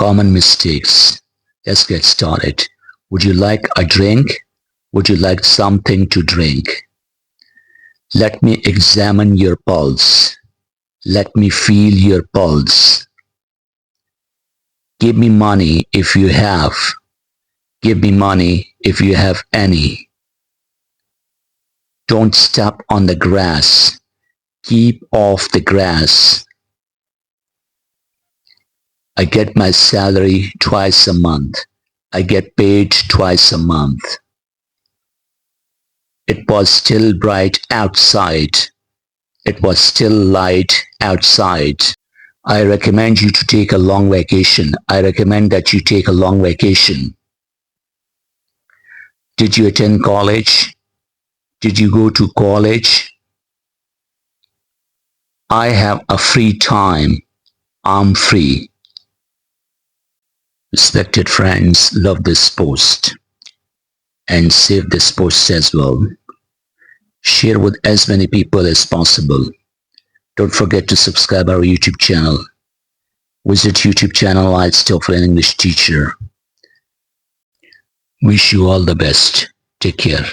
Common mistakes. Let's get started. Would you like a drink? Would you like something to drink? Let me examine your pulse. Let me feel your pulse. Give me money if you have. Give me money if you have any. Don't step on the grass. Keep off the grass. I get my salary twice a month. I get paid twice a month. It was still bright outside. It was still light outside. I recommend you to take a long vacation. I recommend that you take a long vacation. Did you attend college? Did you go to college? I have a free time. I'm free. Respected friends, love this post and save this post as well. Share with as many people as possible. Don't forget to subscribe our YouTube channel. Visit YouTube channel IELTS TOEFL English Teacher. Wish you all the best. Take care.